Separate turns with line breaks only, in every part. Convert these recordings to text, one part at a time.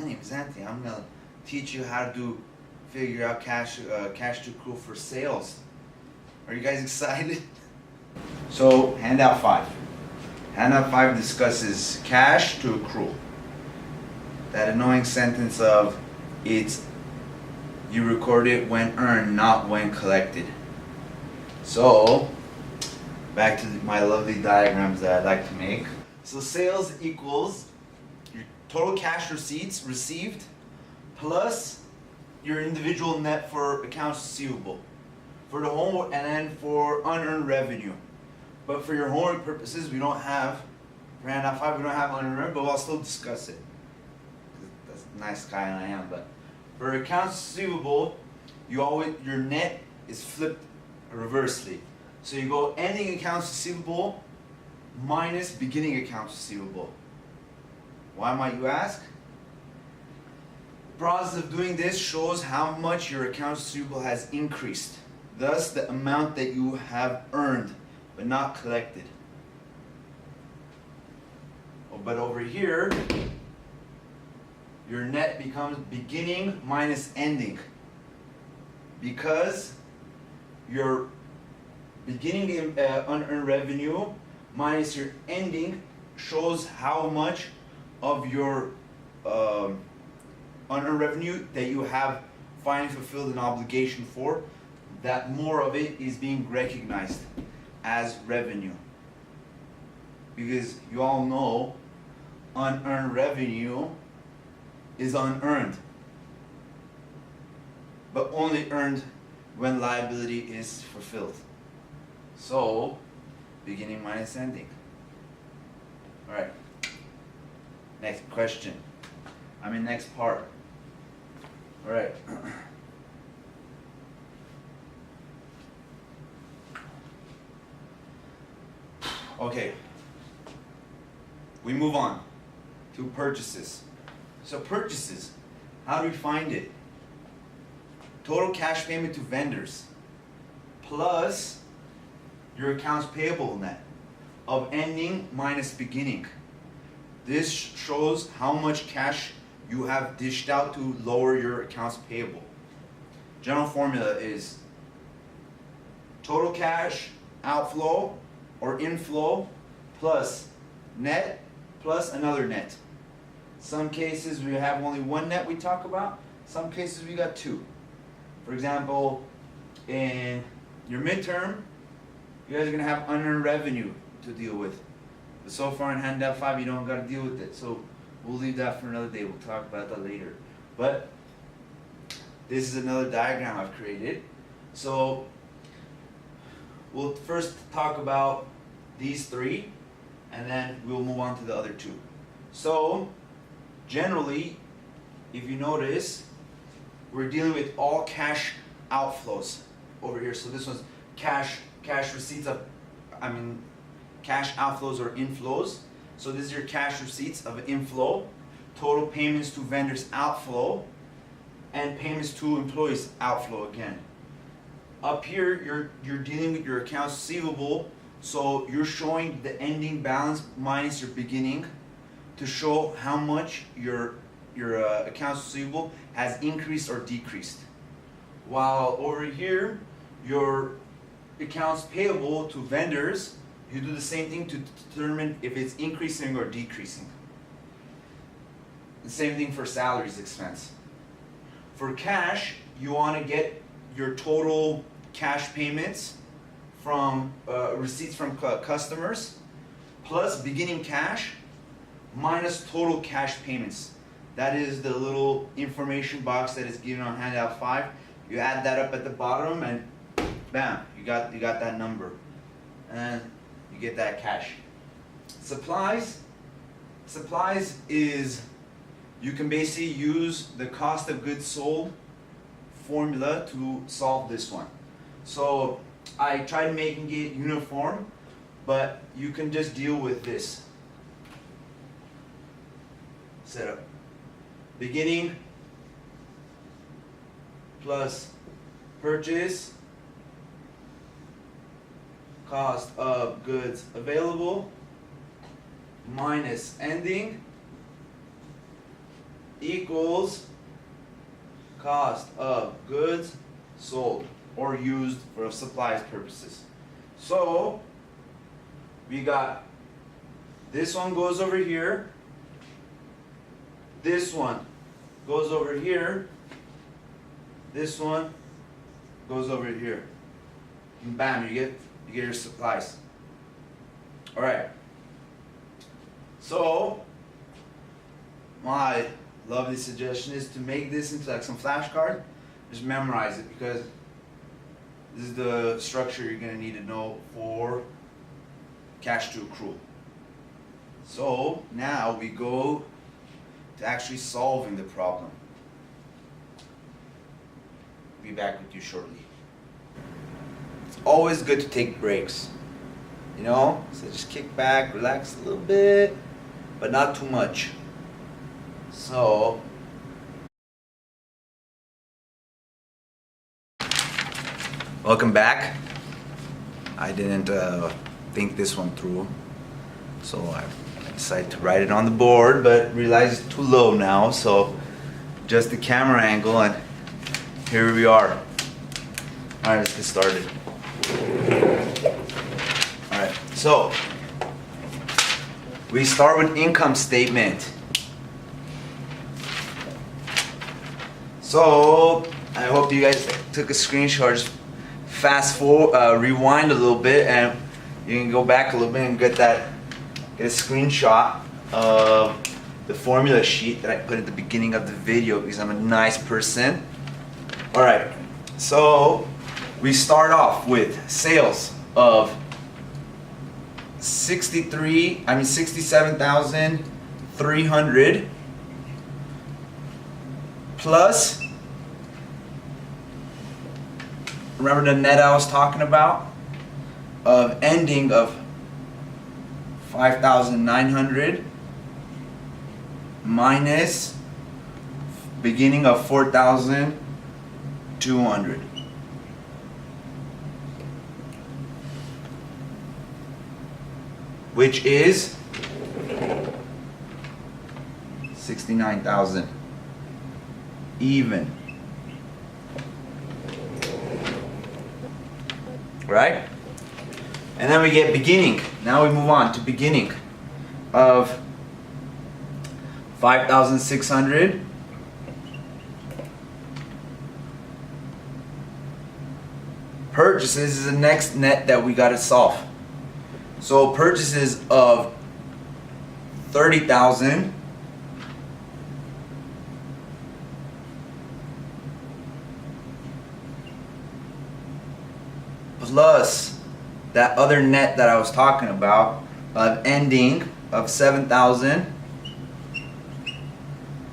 My name is Anthony. I'm gonna teach you how to figure out cash to accrual for sales. Are you guys excited? So handout 5. Handout 5 discusses cash to accrual. That annoying sentence of it's you record it when earned, not when collected. So back to my lovely diagrams that I like to make. So sales equals your total cash receipts received plus your individual net for accounts receivable for the homework, and then for unearned revenue. But for your homework purposes, we don't have, for handout 5, we don't have unearned revenue, but I'll still discuss it. That's a nice guy and I am. But for accounts receivable, your net is flipped reversely. So you go ending accounts receivable minus beginning accounts receivable. Why might you ask? The process of doing this shows how much your accounts receivable has increased. Thus, the amount that you have earned but not collected. But over here, your net becomes beginning minus ending, because your beginning unearned revenue minus your ending shows how much of your unearned revenue that you have finally fulfilled an obligation for, that more of it is being recognized as revenue. Because you all know unearned revenue is unearned, but only earned when liability is fulfilled. So, beginning minus ending. Alright, next question. Next part. Alright. Okay, we move on to purchases. So purchases, how do we find it? Total cash payment to vendors plus your accounts payable net of ending minus beginning. This shows how much cash you have dished out to lower your accounts payable. General formula is total cash outflow or inflow plus net plus another net. Some cases we have only one net we talk about, some cases we got two. For example, in your midterm, you guys are going to have unearned revenue to deal with. But so far in handout 5, you don't got to deal with it. So we'll leave that for another day. We'll talk about that later. But this is another diagram I've created. So we'll first talk about these three, and then we'll move on to the other two. So generally, if you notice, we're dealing with all cash outflows over here. So this one's cash receipts of, cash outflows or inflows. So this is your cash receipts of inflow, total payments to vendors outflow, and payments to employees outflow again. Up here, you're dealing with your accounts receivable, so you're showing the ending balance minus your beginning to show how much your accounts receivable has increased or decreased. While over here, your accounts payable to vendors, you do the same thing to determine if it's increasing or decreasing. The same thing for salaries expense. For cash, you want to get your total cash payments from receipts from customers plus beginning cash minus total cash payments. That is the little information box that is given on handout 5. You add that up at the bottom and bam, you got that number, and you get that cash. Supplies is, you can basically use the cost of goods sold formula to solve this one. So I tried making it uniform, but you can just deal with this setup. Beginning plus purchase, cost of goods available, minus ending, equals cost of goods sold or used for supplies purposes. So we got this one goes over here, this one goes over here, this one goes over here, and bam, you get your supplies. All right. So my lovely suggestion is to make this into like some flashcard. Just memorize it, because this is the structure you're going to need to know for cash to accrual. So now we go to actually solving the problem. Be back with you shortly. It's always good to take breaks, you know, so just kick back, relax a little bit, but not too much. So welcome back. I didn't think this one through, so I decided to write it on the board, but realized it's too low now, so just the camera angle, and here we are. Alright, let's get started. Alright, so we start with income statement. So I hope you guys took a screenshot. Just fast forward, rewind a little bit, and you can go back a little bit and get a screenshot of the formula sheet that I put at the beginning of the video, because I'm a nice person. All right, so we start off with sales of 67,300 plus, remember the net I was talking about, of ending of 5,900 minus beginning of 4,200. Which is 69,000. Even. Right? And then we get beginning. Now we move on to beginning of 5,600 purchases is the next net that we got to solve. So purchases of 30,000 plus that other net that I was talking about of ending of 7,000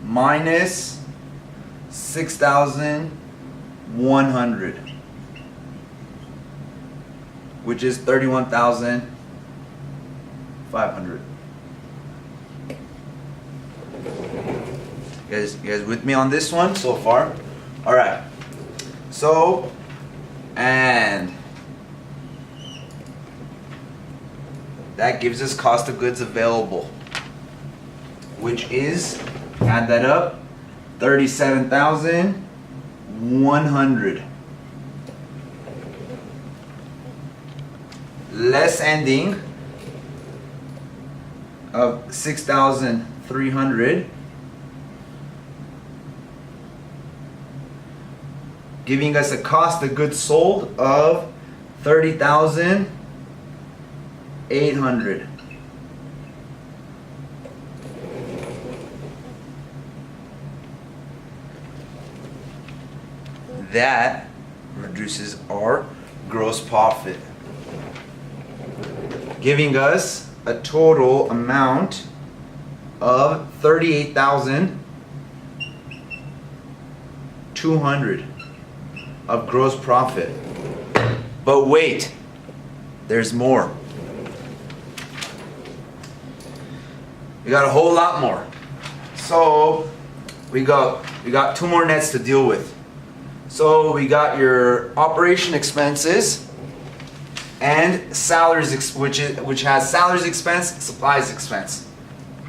minus 6,100, which is 31,500. You guys with me on this one so far? All right. So, and that gives us cost of goods available, which is, add that up, 37,100. Less ending of 6,300, giving us a cost of goods sold of 30,800. That reduces our gross profit, giving us a total amount of 38,200 of gross profit. But wait, there's more. We got a whole lot more. So we got two more nets to deal with. So we got your operation expenses and salaries, which has salaries expense, supplies expense.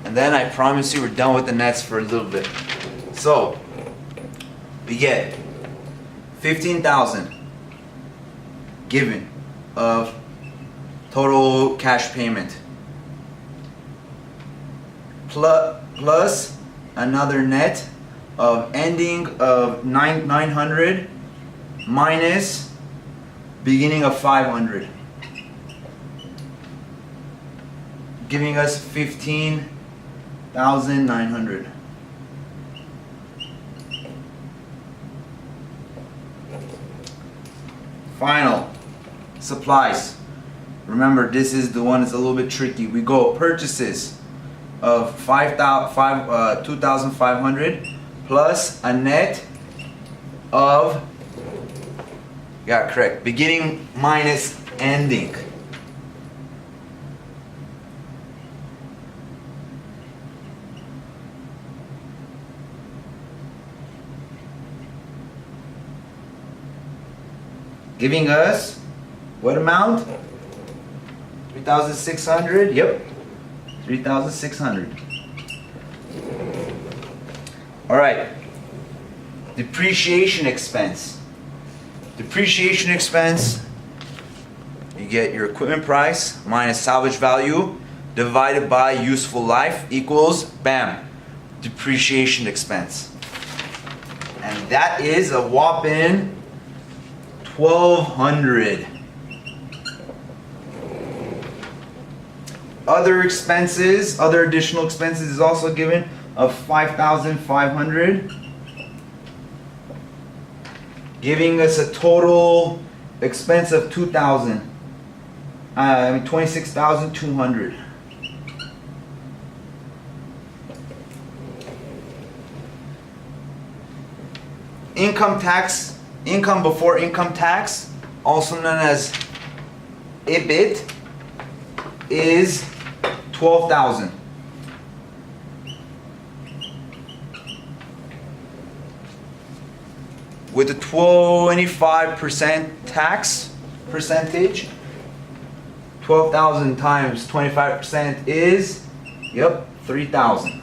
And then I promise you we're done with the nets for a little bit. So we get 15,000 given of total cash payment plus another net of ending of 900 minus beginning of 500, giving us 15,900. Final supplies. Remember, this is the one that's a little bit tricky. We go purchases of 2,500 plus a net of, yeah, correct, beginning minus ending. Giving us what amount? 3,600. Yep, 3,600. All right. Depreciation expense. Depreciation expense. You get your equipment price minus salvage value divided by useful life equals, bam, depreciation expense. And that is a whopping 1,200. Other expenses, other additional expenses is also given of 5,500, giving us a total expense of 26,200. Income tax, income before income tax, also known as EBIT, is 12,000. With a 25% tax percentage, 12,000 times 25% is, yep, 3,000.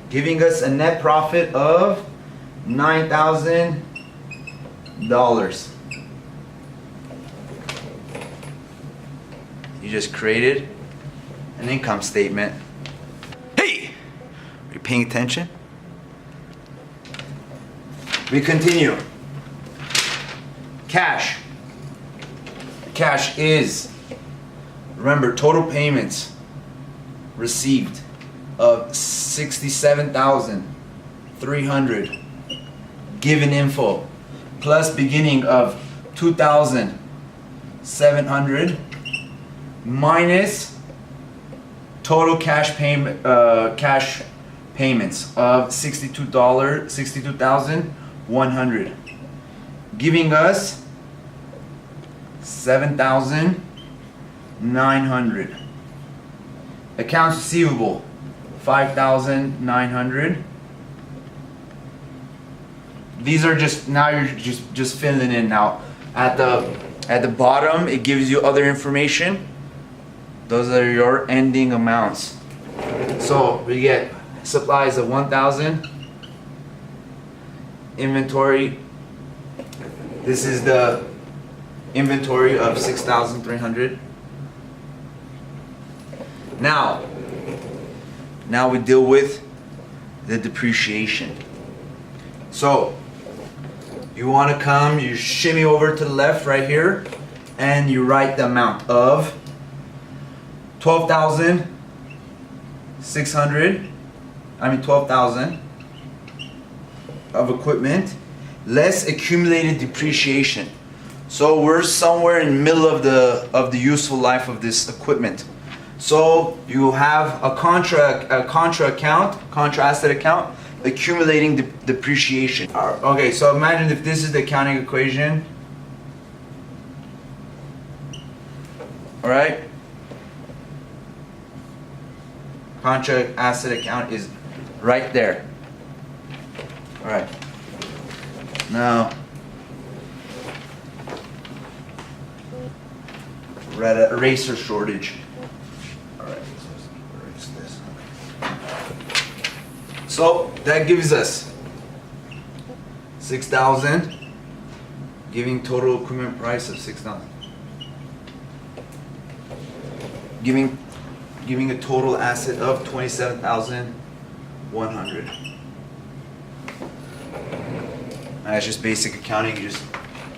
Giving us a net profit of $9,000. You just created an income statement. Hey! Are you paying attention? We continue. Cash. Cash is, remember, total payments received of 67,300. Given info plus beginning of 2,700 minus total cash payment cash payments of $62,100, giving us 7,900. Accounts receivable 5,900. These are just, now you're just filling in now. At the bottom it gives you other information. Those are your ending amounts. So we get supplies of 1,000. Inventory. This is the inventory of 6,300. Now we deal with the depreciation. So you want to come, you shimmy over to the left right here, and you write the amount of 12,000 of equipment less accumulated depreciation. So we're somewhere in the middle of the useful life of this equipment. So you have a contra asset account accumulating depreciation. Okay, so imagine if this is the accounting equation. All right. Contra asset account is right there. All right. Now, we're at an eraser shortage. All right, let's erase this. So that gives us 6,000, giving total equipment price of 6,000. Giving a total asset of 27,100. That's just basic accounting. You just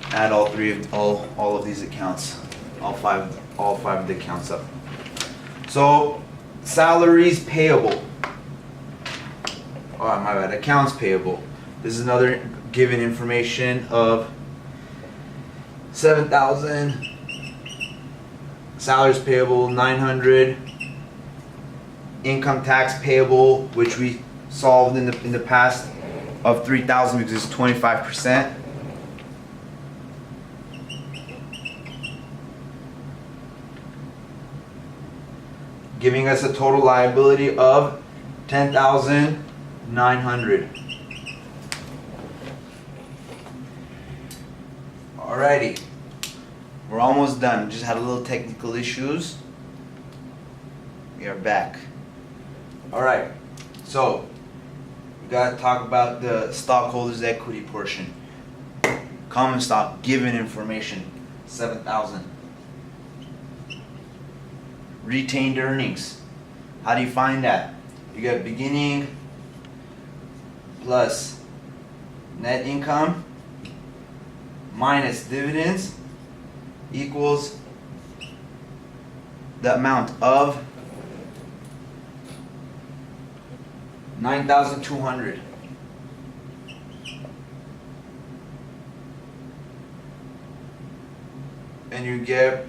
add all of these accounts, all five of the accounts up. So salaries payable. Oh my bad. Accounts payable. This is another given information of 7,000. Salaries payable 900. Income tax payable, which we solved in the past, of 3,000 because it's 25%. Giving us a total liability of 10,900. Alrighty, we're almost done. Just had a little technical issues. We are back. Alright, so we gotta talk about the stockholders' equity portion. Common stock, given information, 7,000. Retained earnings. How do you find that? You got beginning plus net income minus dividends equals the amount of 9,200. And you get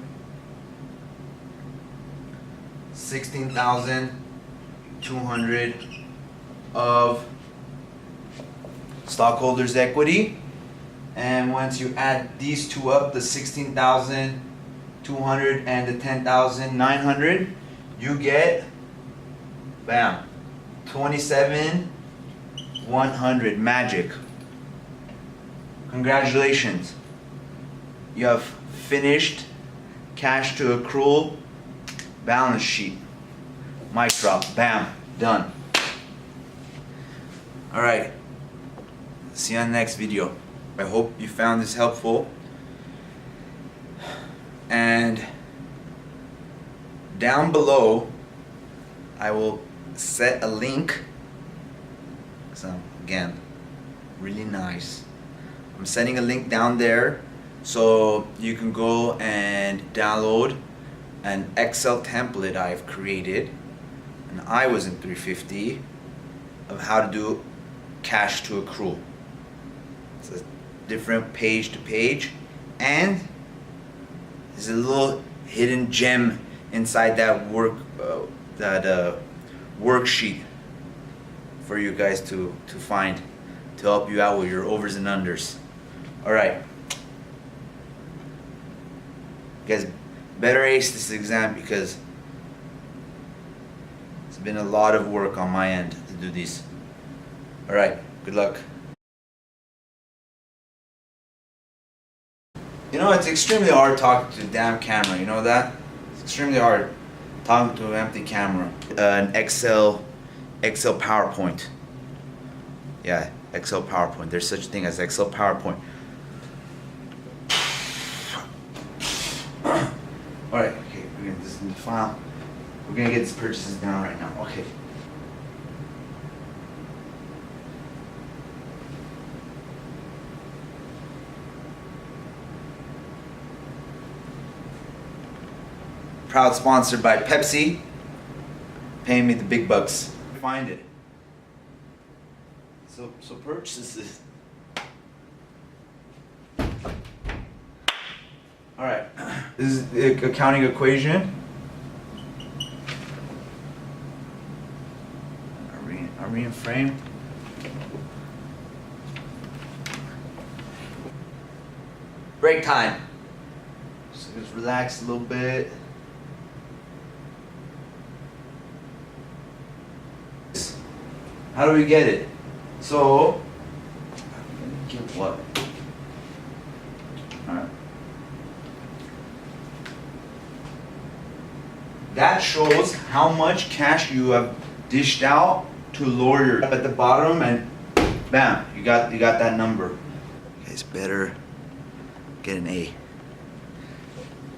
16,200 of stockholders' equity. And once you add these two up, the 16,200 and the 10,900, you get, bam, 27,100. Magic. Congratulations. You have finished cash to accrual balance sheet. Mic drop. Bam. Done. Alright. See you on the next video. I hope you found this helpful. And down below, I will set a link. So again, really nice. I'm setting a link down there so you can go and download an Excel template I've created, and I was in 350, of how to do cash to accrual. It's a different page to page, and there's a little hidden gem inside that worksheet for you guys to find, to help you out with your overs and unders. Alright, you guys better ace this exam because it's been a lot of work on my end to do these. Alright, good luck. You know, it's extremely hard talking to a damn camera, you know that? It's extremely hard talking to an empty camera. An Excel PowerPoint. Yeah, Excel PowerPoint. There's such a thing as Excel PowerPoint. Alright, okay, we're gonna this in the file. We're gonna get these purchases down right now. Okay. Proud sponsored by Pepsi, paying me the big bucks. Find it. So purchases. All right, this is the accounting equation. Are we in frame? Break time. So just relax a little bit. How do we get it? So, get what? Alright. That shows how much cash you have dished out to lawyer at the bottom, and bam, you got that number. You guys better get an A.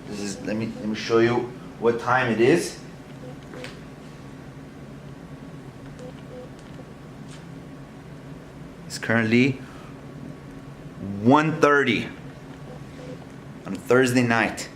This is, let me show you what time it is. It's currently 1:30 on a Thursday night.